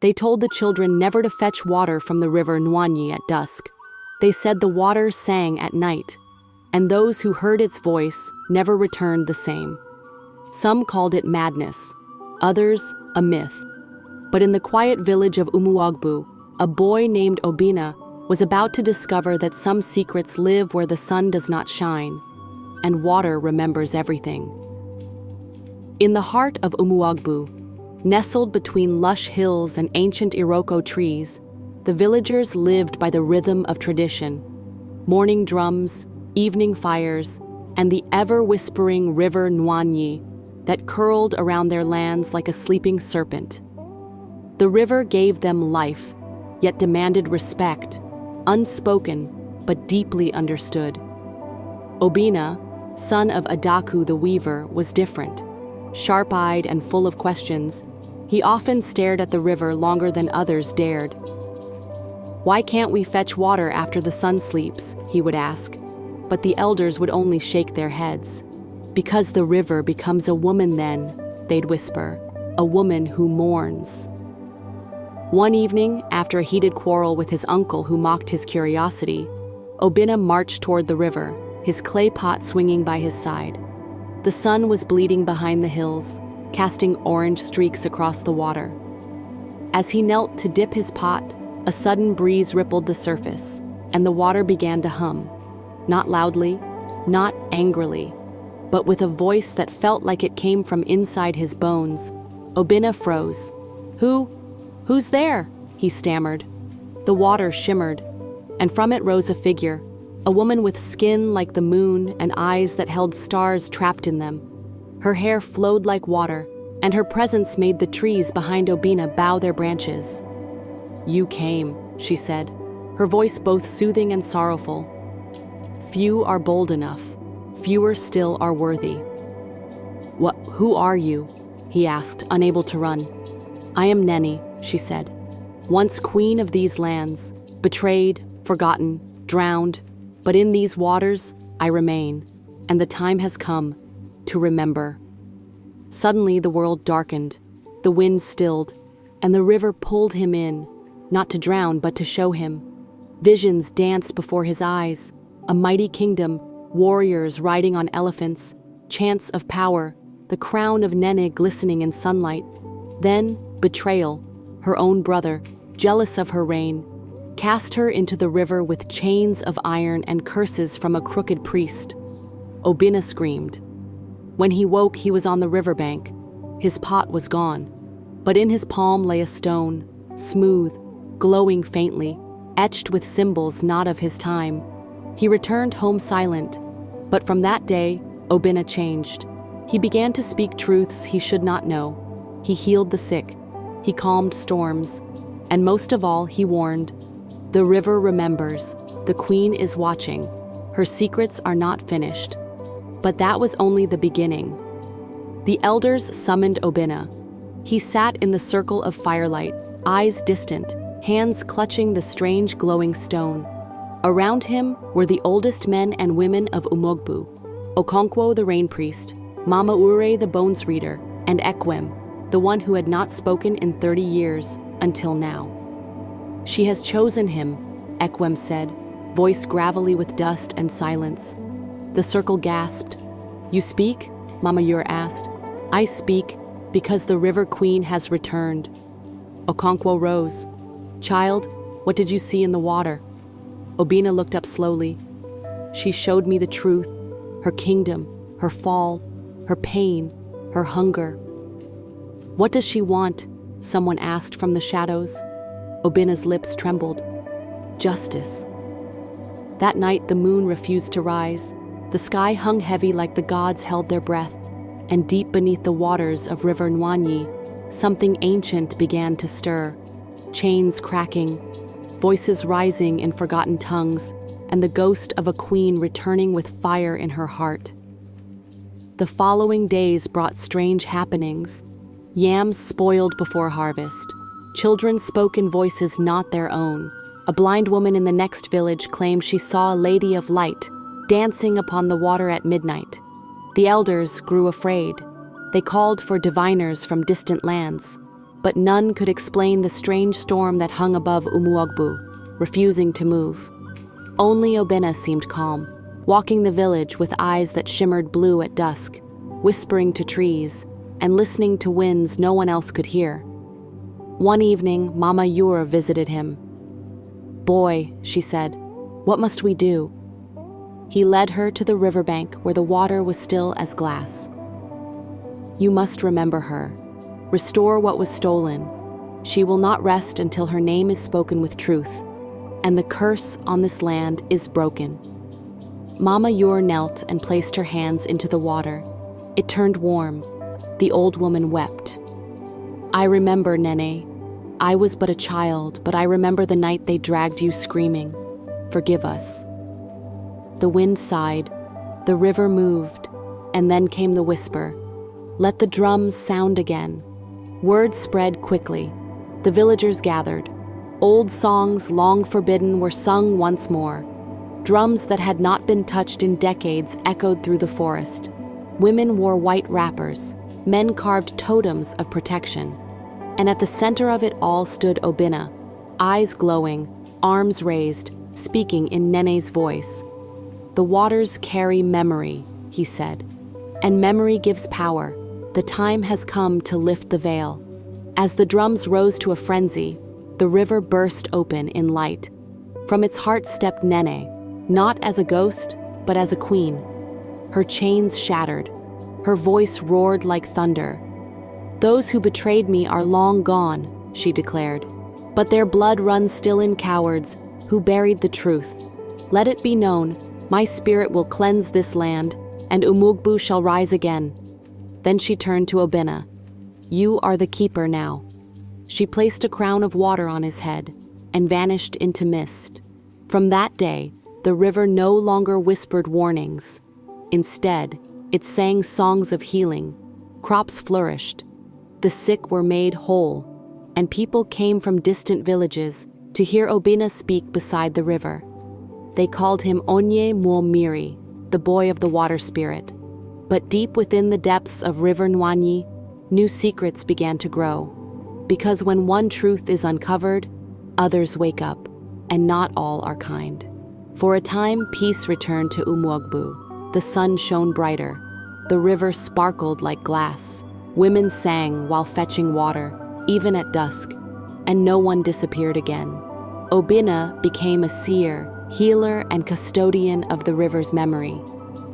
They told the children never to fetch water from the river Nwanyi at dusk. They said the water sang at night, and those who heard its voice never returned the same. Some called it madness, others a myth. But in the quiet village of Umuagbu, a boy named Obina was about to discover that some secrets live where the sun does not shine, and water remembers everything. In the heart of Umuagbu, nestled between lush hills and ancient Iroko trees, the villagers lived by the rhythm of tradition. Morning drums, evening fires, and the ever-whispering river Nwanyi that curled around their lands like a sleeping serpent. The river gave them life, yet demanded respect, unspoken but deeply understood. Obina, son of Adaku the weaver, was different. Sharp-eyed and full of questions, he often stared at the river longer than others dared. "Why can't we fetch water after the sun sleeps?" he would ask. But the elders would only shake their heads. "Because the river becomes a woman then," they'd whisper, "a woman who mourns." One evening, after a heated quarrel with his uncle who mocked his curiosity, Obina marched toward the river, his clay pot swinging by his side. The sun was bleeding behind the hills, casting orange streaks across the water. As he knelt to dip his pot, a sudden breeze rippled the surface, and the water began to hum. Not loudly, not angrily, but with a voice that felt like it came from inside his bones. Obina froze. Who's there?" he stammered. The water shimmered, and from it rose a figure, a woman with skin like the moon and eyes that held stars trapped in them. Her hair flowed like water, and her presence made the trees behind Obina bow their branches. "You came," she said, her voice both soothing and sorrowful. "Few are bold enough, fewer still are worthy." Who are you?" he asked, unable to run. "I am Neni," she said, "once queen of these lands, betrayed, forgotten, drowned, but in these waters I remain, and the time has come to remember." Suddenly the world darkened, the wind stilled, and the river pulled him in, not to drown but to show him. Visions danced before his eyes, a mighty kingdom, warriors riding on elephants, chants of power, the crown of Nene glistening in sunlight. Then betrayal. Her own brother, jealous of her reign, cast her into the river with chains of iron and curses from a crooked priest. Obina screamed. When he woke, he was on the riverbank. His pot was gone, but in his palm lay a stone, smooth, glowing faintly, etched with symbols not of his time. He returned home silent, but from that day, Obina changed. He began to speak truths he should not know. He healed the sick. He calmed storms, and most of all, he warned, "The river remembers, the queen is watching, her secrets are not finished." But that was only the beginning. The elders summoned Obina. He sat in the circle of firelight, eyes distant, hands clutching the strange glowing stone. Around him were the oldest men and women of Umogbu, Okonkwo the rain priest, Mama Ure the bones reader, and Ekwem, the one who had not spoken in 30 years, until now. "She has chosen him," Ekwem said, voice gravelly with dust and silence. The circle gasped. "You speak?" Mama Ure asked. "I speak because the river queen has returned." Okonkwo rose. "Child, what did you see in the water?" Obina looked up slowly. "She showed me the truth, her kingdom, her fall, her pain, her hunger." "What does she want?" someone asked from the shadows. Obina's lips trembled. "Justice." That night the moon refused to rise. The sky hung heavy like the gods held their breath, and deep beneath the waters of River Nwanyi, something ancient began to stir. Chains cracking, voices rising in forgotten tongues, and the ghost of a queen returning with fire in her heart. The following days brought strange happenings. Yams spoiled before harvest. Children spoke in voices not their own. A blind woman in the next village claimed she saw a lady of light dancing upon the water at midnight. The elders grew afraid. They called for diviners from distant lands. but none could explain the strange storm that hung above Umuogbu, refusing to move. Only Obina seemed calm, walking the village with eyes that shimmered blue at dusk, whispering to trees, and listening to winds no one else could hear. One evening, Mama Yur visited him. "Boy," she said, "what must we do?" He led her to the riverbank where the water was still as glass. "You must remember her. Restore what was stolen. She will not rest until her name is spoken with truth, and the curse on this land is broken." Mama Yur knelt and placed her hands into the water. It turned warm. The old woman wept. "I remember, Nene. I was but a child, but I remember the night they dragged you screaming. Forgive us." The wind sighed, the river moved, and then came the whisper, "Let the drums sound again." Word spread quickly. The villagers gathered. Old songs long forbidden were sung once more. Drums that had not been touched in decades echoed through the forest. Women wore white wrappers. Men carved totems of protection. And at the center of it all stood Obina, eyes glowing, arms raised, speaking in Nene's voice. "The waters carry memory," he said. "And memory gives power. The time has come to lift the veil." As the drums rose to a frenzy, the river burst open in light. From its heart stepped Nene, not as a ghost, but as a queen. Her chains shattered. Her voice roared like thunder. "Those who betrayed me are long gone," she declared. "But their blood runs still in cowards who buried the truth. Let it be known, my spirit will cleanse this land, and Umugbu shall rise again." Then she turned to Obina. "You are the keeper now." She placed a crown of water on his head and vanished into mist. From that day, the river no longer whispered warnings. Instead, it sang songs of healing. Crops flourished. The sick were made whole, and people came from distant villages to hear Obina speak beside the river. They called him Onye Muomiri, the boy of the water spirit. But deep within the depths of River Nwanyi, new secrets began to grow. Because when one truth is uncovered, others wake up, and not all are kind. For a time, peace returned to Umuogbu. The sun shone brighter. The river sparkled like glass. Women sang while fetching water, even at dusk, and no one disappeared again. Obina became a seer, healer, and custodian of the river's memory.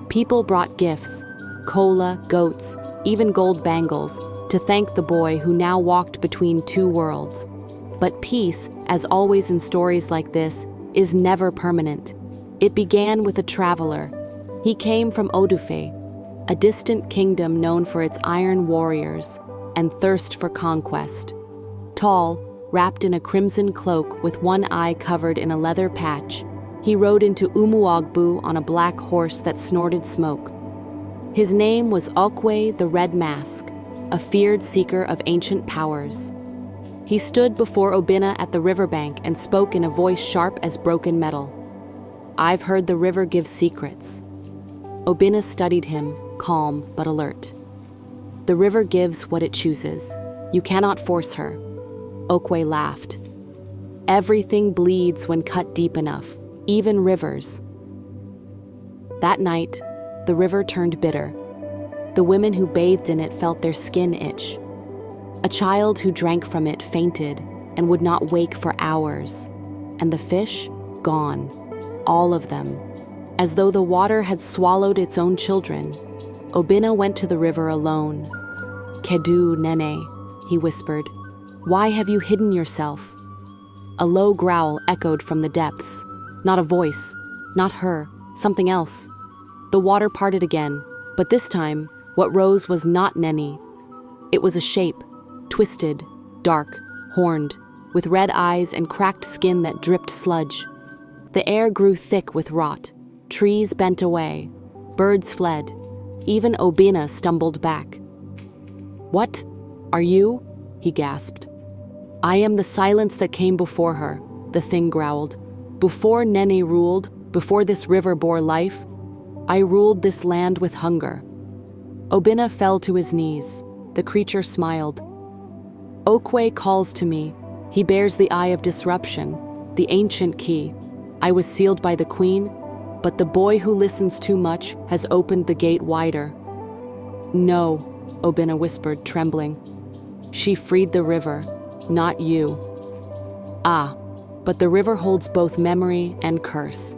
People brought gifts, kola, goats, even gold bangles, to thank the boy who now walked between two worlds. But peace, as always in stories like this, is never permanent. It began with a traveler. He came from Odufe, a distant kingdom known for its iron warriors and thirst for conquest. Tall, wrapped in a crimson cloak with one eye covered in a leather patch, he rode into Umuogbu on a black horse that snorted smoke. His name was Okwe the Red Mask, a feared seeker of ancient powers. He stood before Obina at the riverbank and spoke in a voice sharp as broken metal. "I've heard the river gives secrets." Obina studied him, calm but alert. "The river gives what it chooses. You cannot force her." Okwe laughed. "Everything bleeds when cut deep enough, even rivers." That night, the river turned bitter. The women who bathed in it felt their skin itch. A child who drank from it fainted and would not wake for hours. And the fish? Gone. All of them. As though the water had swallowed its own children. Obina went to the river alone. "Kedu, Nene," he whispered. "Why have you hidden yourself?" A low growl echoed from the depths. Not a voice, not her, something else. The water parted again, but this time, what rose was not Nene. It was a shape, twisted, dark, horned, with red eyes and cracked skin that dripped sludge. The air grew thick with rot. Trees bent away. Birds fled. Even Obina stumbled back. "What? Are you?" he gasped. "I am the silence that came before her," the thing growled. "Before Nene ruled, before this river bore life, I ruled this land with hunger." Obina fell to his knees. The creature smiled. Okwe calls to me. He bears the eye of disruption, the ancient key. I was sealed by the queen, but the boy who listens too much has opened the gate wider. No, Obina whispered, trembling. She freed the river, not you. Ah, but the river holds both memory and curse,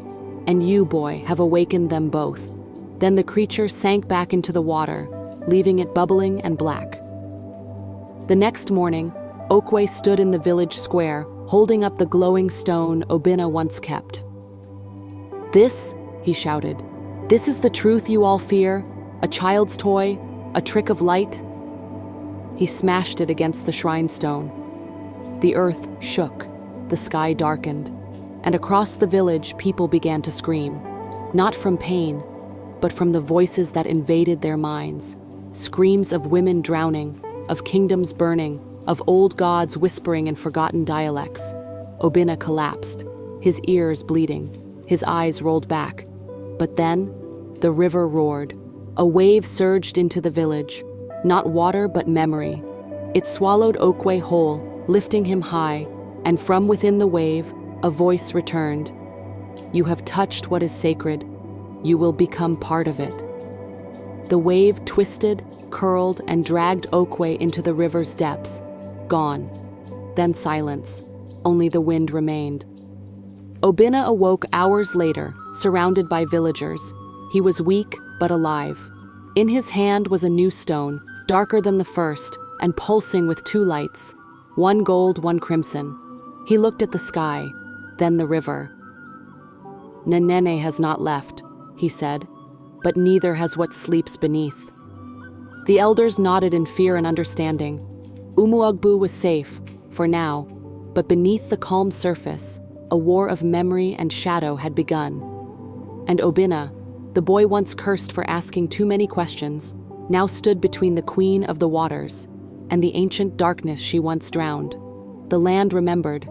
and you, boy, have awakened them both. Then the creature sank back into the water, leaving it bubbling and black. The next morning, Okwe stood in the village square, holding up the glowing stone Obina once kept. This, he shouted, this is the truth you all fear, a child's toy, a trick of light? He smashed it against the shrine stone. The earth shook, the sky darkened, and across the village people began to scream, not from pain, but from the voices that invaded their minds, screams of women drowning, of kingdoms burning, of old gods whispering in forgotten dialects. Obina collapsed, his ears bleeding, his eyes rolled back. But then, the river roared. A wave surged into the village, not water but memory. It swallowed Okwe whole, lifting him high, and from within the wave, a voice returned. You have touched what is sacred. You will become part of it. The wave twisted, curled, and dragged Okwe into the river's depths. Gone. Then silence. Only the wind remained. Obina awoke hours later, surrounded by villagers. He was weak, but alive. In his hand was a new stone, darker than the first, and pulsing with two lights, one gold, one crimson. He looked at the sky, then the river. Nenene has not left, he said, but neither has what sleeps beneath. The elders nodded in fear and understanding. Umuagbu was safe, for now, but beneath the calm surface, a war of memory and shadow had begun. And Obina, the boy once cursed for asking too many questions, now stood between the queen of the waters and the ancient darkness she once drowned. The land remembered.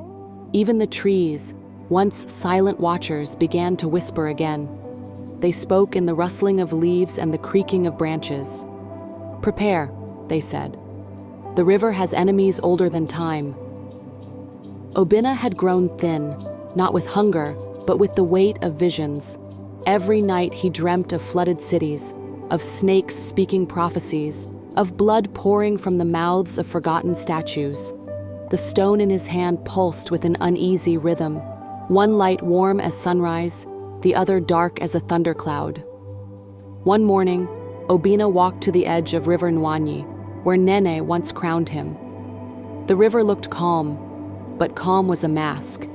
Even the trees, once silent watchers, began to whisper again. They spoke in the rustling of leaves and the creaking of branches. Prepare, they said. The river has enemies older than time. Obina had grown thin, not with hunger, but with the weight of visions. Every night he dreamt of flooded cities, of snakes speaking prophecies, of blood pouring from the mouths of forgotten statues. The stone in his hand pulsed with an uneasy rhythm, one light warm as sunrise, the other dark as a thundercloud. One morning, Obina walked to the edge of River Nwanyi, where Nene once crowned him. The river looked calm, but calm was a mask.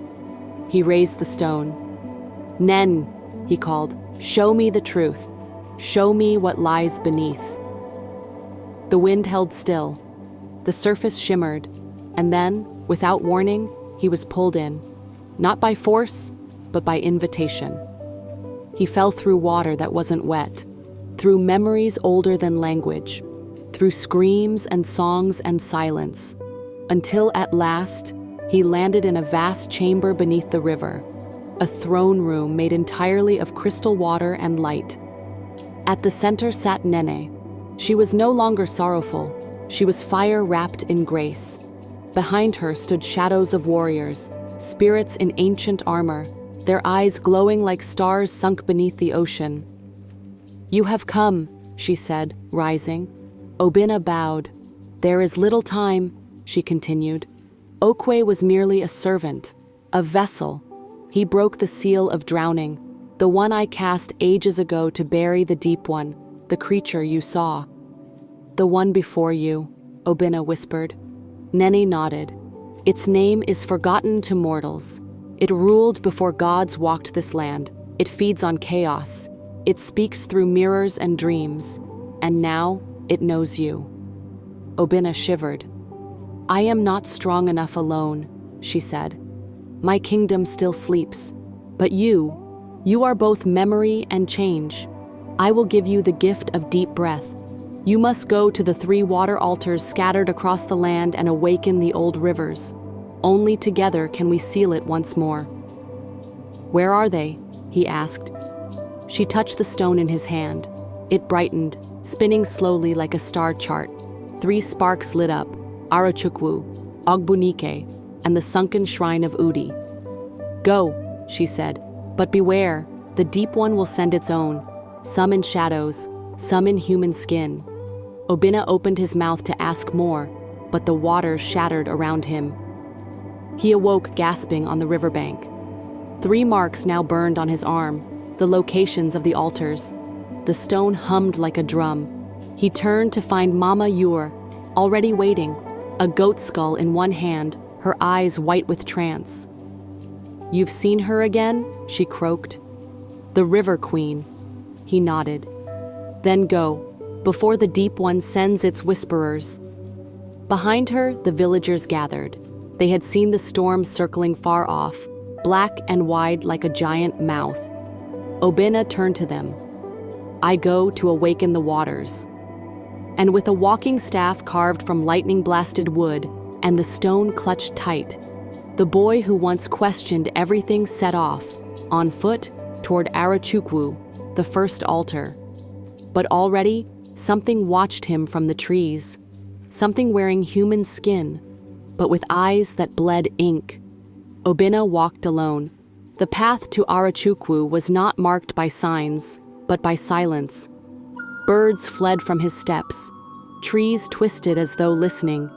He raised the stone. Nen, he called, show me the truth. Show me what lies beneath. The wind held still. The surface shimmered, and then, without warning, he was pulled in, not by force, but by invitation. He fell through water that wasn't wet, through memories older than language, through screams and songs and silence, until at last he landed in a vast chamber beneath the river, a throne room made entirely of crystal water and light. At the center sat Nene. She was no longer sorrowful. She was fire wrapped in grace. Behind her stood shadows of warriors, spirits in ancient armor, their eyes glowing like stars sunk beneath the ocean. You have come, she said, rising. Obina bowed. There is little time, she continued. Okwe was merely a servant, a vessel. He broke the seal of drowning, the one I cast ages ago to bury the deep one, the creature you saw. The one before you, Obina whispered. Nene nodded. Its name is forgotten to mortals. It ruled before gods walked this land. It feeds on chaos. It speaks through mirrors and dreams. And now, it knows you. Obina shivered. I am not strong enough alone, she said. My kingdom still sleeps. But you are both memory and change. I will give you the gift of deep breath. You must go to the 3 water altars scattered across the land and awaken the old rivers. Only together can we seal it once more. Where are they? He asked. She touched the stone in his hand. It brightened, spinning slowly like a star chart. 3 sparks lit up, Arachukwu, Ogbunike, and the sunken shrine of Udi. "Go," she said, "but beware, the Deep One will send its own, some in shadows, some in human skin." Obinna opened his mouth to ask more, but the water shattered around him. He awoke gasping on the riverbank. 3 marks now burned on his arm, the locations of the altars. The stone hummed like a drum. He turned to find Mama Yor, already waiting, a goat skull in one hand, her eyes white with trance. "You've seen her again?" she croaked. "The River Queen." He nodded. "Then go, before the Deep One sends its whisperers." Behind her, the villagers gathered. They had seen the storm circling far off, black and wide like a giant mouth. Obinna turned to them. "I go to awaken the waters." And with a walking staff carved from lightning-blasted wood and the stone clutched tight, the boy who once questioned everything set off, on foot, toward Arachukwu, the first altar. But already, something watched him from the trees, something wearing human skin, but with eyes that bled ink. Obinna walked alone. The path to Arachukwu was not marked by signs, but by silence. Birds fled from his steps. Trees twisted as though listening.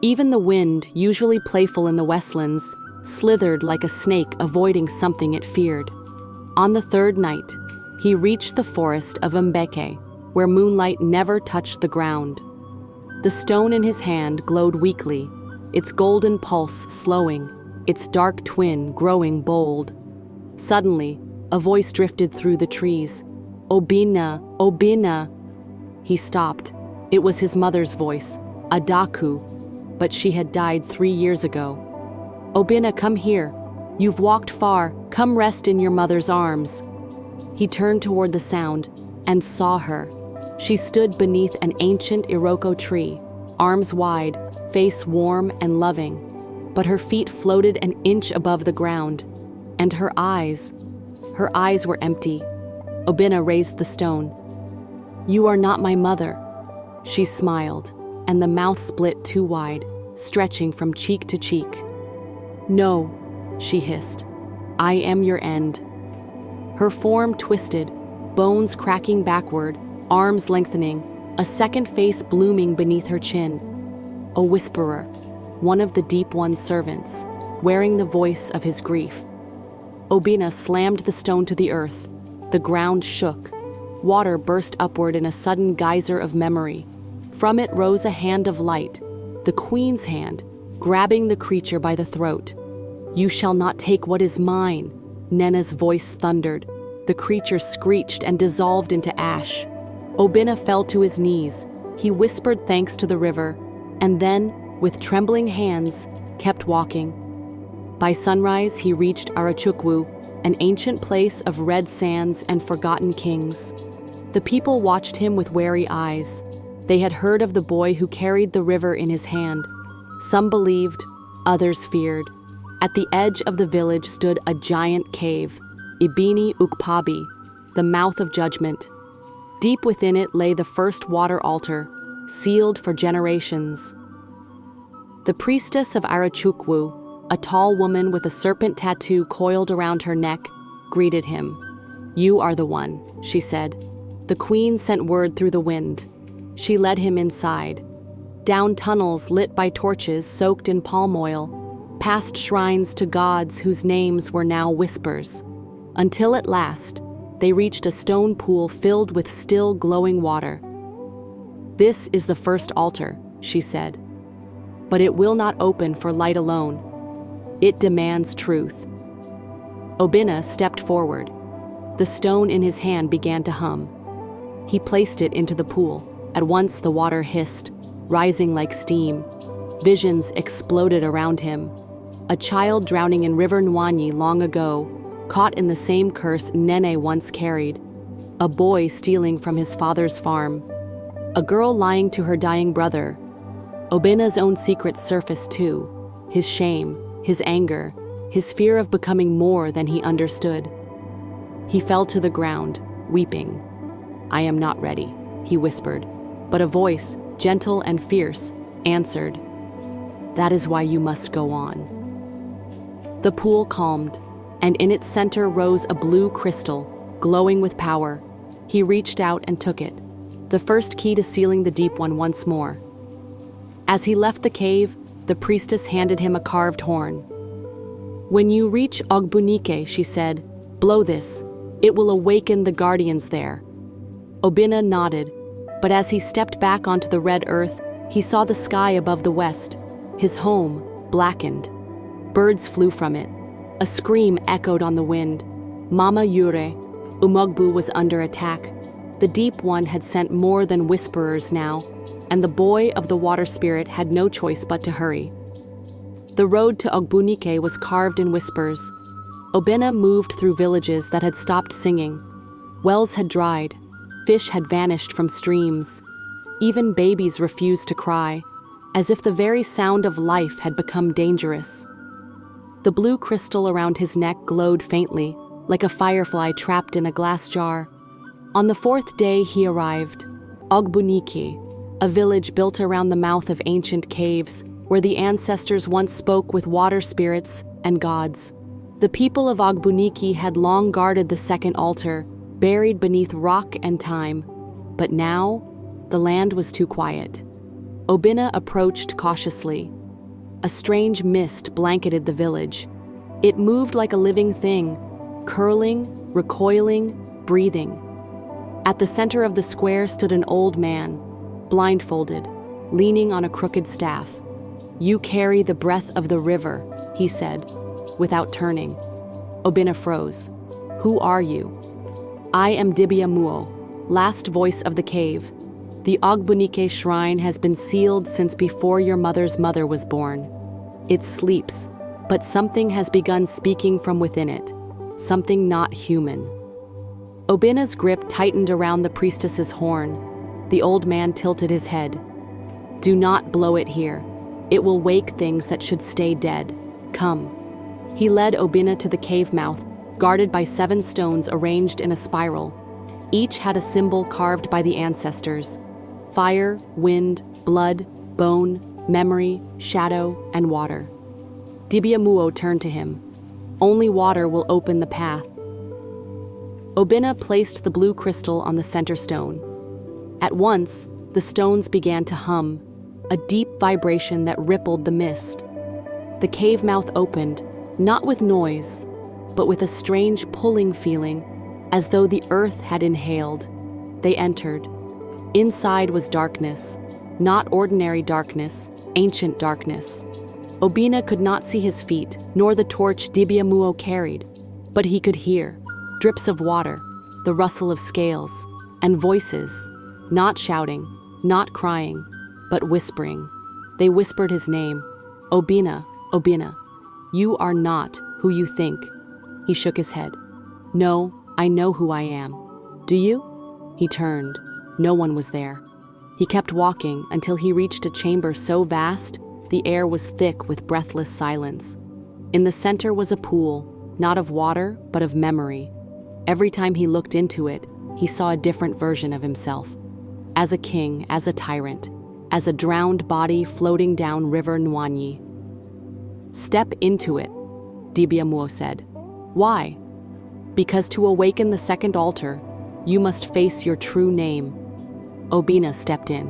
Even the wind, usually playful in the westlands, slithered like a snake avoiding something it feared. On the 3rd night, he reached the forest of Mbeke, where moonlight never touched the ground. The stone in his hand glowed weakly, its golden pulse slowing, its dark twin growing bold. Suddenly, a voice drifted through the trees. "Obinna, Obinna." He stopped. It was his mother's voice, Adaku, but she had died 3 years ago. "Obinna, come here. You've walked far. Come rest in your mother's arms." He turned toward the sound and saw her. She stood beneath an ancient Iroko tree, arms wide, face warm and loving, but her feet floated an inch above the ground, and her eyes were empty. Obinna raised the stone. "You are not my mother." She smiled, and the mouth split too wide, stretching from cheek to cheek. "No," she hissed. "I am your end." Her form twisted, bones cracking backward, arms lengthening, a second face blooming beneath her chin. A whisperer, one of the Deep One's servants, wearing the voice of his grief. Obinna slammed the stone to the earth. The ground shook. Water burst upward in a sudden geyser of memory. From it rose a hand of light, the Queen's hand, grabbing the creature by the throat. "You shall not take what is mine," Nena's voice thundered. The creature screeched and dissolved into ash. Obinna fell to his knees. He whispered thanks to the river, and then, with trembling hands, kept walking. By sunrise, he reached Arachukwu, an ancient place of red sands and forgotten kings. The people watched him with wary eyes. They had heard of the boy who carried the river in his hand. Some believed, others feared. At the edge of the village stood a giant cave, Ibini Ukpabi, the mouth of judgment. Deep within it lay the first water altar, sealed for generations. The priestess of Arachukwu, a tall woman with a serpent tattoo coiled around her neck, greeted him. "You are the one," she said. The queen sent word through the wind. She led him inside, down tunnels lit by torches soaked in palm oil, past shrines to gods whose names were now whispers, until at last they reached a stone pool filled with still glowing water. "This is the first altar," she said, "but it will not open for light alone. It demands truth." Obinna stepped forward. The stone in his hand began to hum. He placed it into the pool. At once the water hissed, rising like steam. Visions exploded around him. A child drowning in River Nwanyi long ago, caught in the same curse Nene once carried. A boy stealing from his father's farm. A girl lying to her dying brother. Obinna's own secrets surfaced too. His shame, his anger, his fear of becoming more than he understood. He fell to the ground, weeping. "I am not ready," he whispered. But a voice, gentle and fierce, answered, That is why you must go on." The pool calmed, and in its center rose a blue crystal, glowing with power. He reached out and took it, the first key to sealing the deep one once more. As he left the cave, the priestess handed him a carved horn. "When you reach Ogbunike," she said, "blow this. It will awaken the guardians there." Obinna nodded, but as he stepped back onto the red earth, he saw the sky above the west, his home blackened. Birds flew from it. A scream echoed on the wind. Mama Yure, Umogbu was under attack. The Deep One had sent more than whisperers now, and the boy of the water spirit had no choice but to hurry. The road to Ogbunike was carved in whispers. Obinna moved through villages that had stopped singing. Wells had dried. Fish had vanished from streams. Even babies refused to cry, as if the very sound of life had become dangerous. The blue crystal around his neck glowed faintly, like a firefly trapped in a glass jar. On the fourth day he arrived, Ogbunike, a village built around the mouth of ancient caves, where the ancestors once spoke with water spirits and gods. The people of Ogbunike had long guarded the second altar, buried beneath rock and time, but now the land was too quiet. Obinna approached cautiously. A strange mist blanketed the village. It moved like a living thing, curling, recoiling, breathing. At the center of the square stood an old man, blindfolded, leaning on a crooked staff. "You carry the breath of the river," he said, without turning. Obinna froze. "Who are you?" "I am Dibia Muo, last voice of the cave. The Ogbunike shrine has been sealed since before your mother's mother was born. It sleeps, but something has begun speaking from within it, something not human." Obinna's grip tightened around the priestess's horn. The old man tilted his head. "Do not blow it here. It will wake things that should stay dead. Come." He led Obinna to the cave mouth, guarded by 7 stones arranged in a spiral. Each had a symbol carved by the ancestors: fire, wind, blood, bone, memory, shadow, and water. Dibia Muo turned to him. "Only water will open the path." Obinna placed the blue crystal on the center stone. At once, the stones began to hum, a deep vibration that rippled the mist. The cave mouth opened, not with noise, but with a strange pulling feeling, as though the earth had inhaled. They entered. Inside was darkness, not ordinary darkness, ancient darkness. Obinna could not see his feet, nor the torch Dibia Muo carried, but he could hear drips of water, the rustle of scales, and voices, not shouting, not crying, but whispering. They whispered his name, "Obinna, Obinna, you are not who you think." He shook his head. "No, I know who I am. Do you?" He turned. No one was there. He kept walking until he reached a chamber so vast, the air was thick with breathless silence. In the center was a pool, not of water, but of memory. Every time he looked into it, he saw a different version of himself. As a king, as a tyrant, as a drowned body floating down River Nwanyi. "Step into it," Dibia Muo said. "Why?" "Because to awaken the second altar, you must face your true name." Obinna stepped in,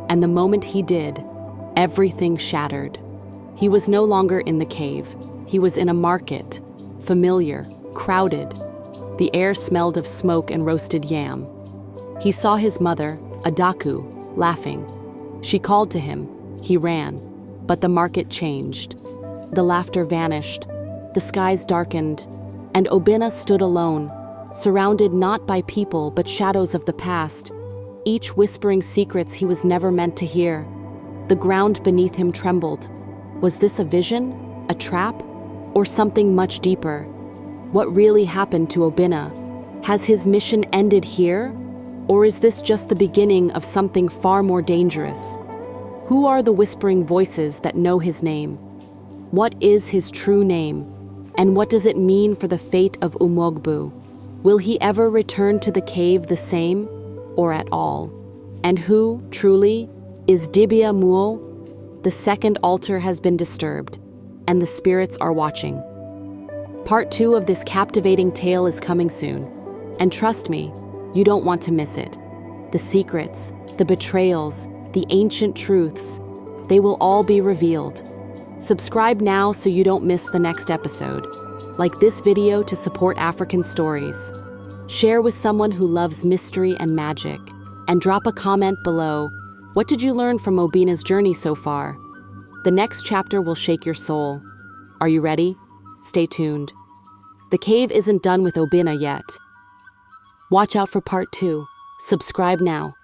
and the moment he did, everything shattered. He was no longer in the cave. He was in a market, familiar, crowded. The air smelled of smoke and roasted yam. He saw his mother, Adaku, laughing. She called to him. He ran, but the market changed. The laughter vanished. The skies darkened, and Obinna stood alone, surrounded not by people but shadows of the past, each whispering secrets he was never meant to hear. The ground beneath him trembled. Was this a vision, a trap, or something much deeper? What really happened to Obinna? Has his mission ended here? Or is this just the beginning of something far more dangerous? Who are the whispering voices that know his name? What is his true name? And what does it mean for the fate of Umogbu? Will he ever return to the cave the same, or at all? And who, truly, is Dibia Muo? The second altar has been disturbed, and the spirits are watching. Part 2 of this captivating tale is coming soon, and trust me, you don't want to miss it. The secrets, the betrayals, the ancient truths, they will all be revealed. Subscribe now so you don't miss the next episode. Like this video to support African stories. Share with someone who loves mystery and magic. And drop a comment below. What did you learn from Obina's journey so far? The next chapter will shake your soul. Are you ready? Stay tuned. The cave isn't done with Obina yet. Watch out for part 2. Subscribe now.